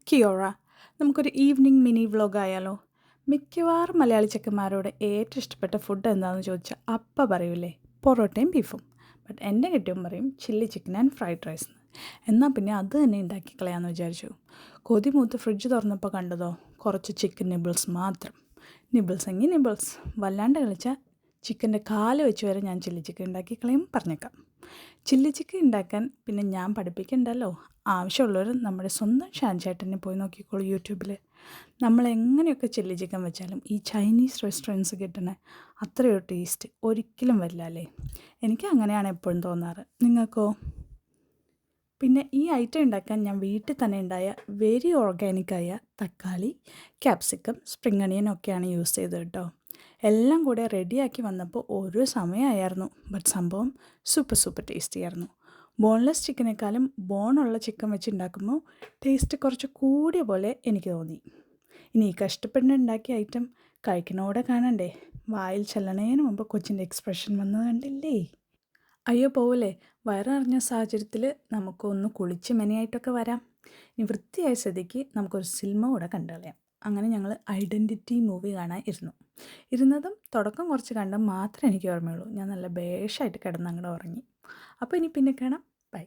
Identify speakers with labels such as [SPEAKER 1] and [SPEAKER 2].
[SPEAKER 1] കിയോറ. നമുക്കൊരു evening mini vlog ആയാലോ? മിക്കവാറും മലയാളി ചെക്കന്മാരോട് ഏറ്റവും ഇഷ്ടപ്പെട്ട ഫുഡ് എന്താണെന്ന് ചോദിച്ചാൽ അപ്പം പറയൂലേ, പൊറോട്ടയും ബീഫും. ബട്ട് എൻ്റെ കെട്ടിയവൻ പറയും chilli chicken and fried rice. എന്നാൽ പിന്നെ അത് തന്നെ ഉണ്ടാക്കി കളയാമെന്ന് വിചാരിച്ചു. കൊതിമൂത്ത് ഫ്രിഡ്ജ് തുറന്നപ്പോൾ കണ്ടതോ കുറച്ച് ചിക്കൻ നിബിൾസ് മാത്രം. നിബിൾസ് എങ്കിൽ നിബിൾസ്, വല്ലാണ്ട് കളിച്ചാൽ ചിക്കൻ്റെ കാല് വെച്ച് വരെ ഞാൻ ചില്ലി ചിക്കൻ ഉണ്ടാക്കി കളയും പറഞ്ഞേക്കാം. ചില്ലി ചിക്കൻ ഉണ്ടാക്കാൻ പിന്നെ ഞാൻ പഠിപ്പിക്കണ്ടല്ലോ. ആവശ്യമുള്ളവർ നമ്മുടെ സ്വന്തം ഷാൻ ചേട്ടനെ പോയി നോക്കിക്കോളൂ യൂട്യൂബിൽ. നമ്മൾ എങ്ങനെയൊക്കെ ചില്ലി ചിക്കൻ വെച്ചാലും ഈ ചൈനീസ് റെസ്റ്റോറൻറ്റ്സ് കിട്ടുന്ന അത്രയൊരു ടേസ്റ്റ് ഒരിക്കലും വരില്ല അല്ലേ? എനിക്ക് അങ്ങനെയാണ് എപ്പോഴും തോന്നാറ്. നിങ്ങൾക്കോ? പിന്നെ ഈ ഐറ്റം ഉണ്ടാക്കാൻ ഞാൻ വീട്ടിൽ തന്നെ ഉണ്ടായ വെരി ഓർഗാനിക്കായ തക്കാളി, ക്യാപ്സിക്കം, സ്പ്രിംഗ് അണിയൻ ഒക്കെയാണ് യൂസ് ചെയ്തത് കേട്ടോ. എല്ലാം കൂടെ റെഡിയാക്കി വന്നപ്പോൾ ഒരു സമയമായിരുന്നു. ബട്ട് സംഭവം സൂപ്പർ ടേസ്റ്റി ആയിരുന്നു. ബോൺലെസ് ചിക്കനേക്കാളും ബോണുള്ള ചിക്കൻ വെച്ച് ഉണ്ടാക്കുമ്പോൾ ടേസ്റ്റ് കുറച്ച് കൂടിയ പോലെ എനിക്ക് തോന്നി. ഇനി ഈ കഷ്ടപ്പെട്ടുണ്ടാക്കിയ ഐറ്റം കഴിക്കണോടെ കാണണ്ടേ? വായിൽ ചെല്ലണേന് മുമ്പ് കൊച്ചിൻ്റെ എക്സ്പ്രഷൻ വന്നത് കണ്ടില്ലേ? അയ്യോ പോവില്ലേ, വയറിറങ്ങിയ സാഹചര്യത്തിൽ നമുക്കൊന്ന് കുളിച്ച് മെനയായിട്ടൊക്കെ വരാം. ഇനി വൃത്തിയായ സ്ഥിതിക്ക് നമുക്കൊരു സിനിമ കൂടെ കണ്ടു കളയാം. അങ്ങനെ ഞങ്ങൾ ഐഡൻറ്റിറ്റി മൂവി കാണാൻ ഇരുന്നതും തുടക്കം കുറച്ച് കണ്ടും മാത്രമേ എനിക്ക് ഓർമ്മയുള്ളൂ. ഞാൻ നല്ല ബേഷായിട്ട് കിടന്ന് അങ്ങോട്ട് ഉറങ്ങി. അപ്പോൾ ഇനി പിന്നെ കാണാം. ബൈ.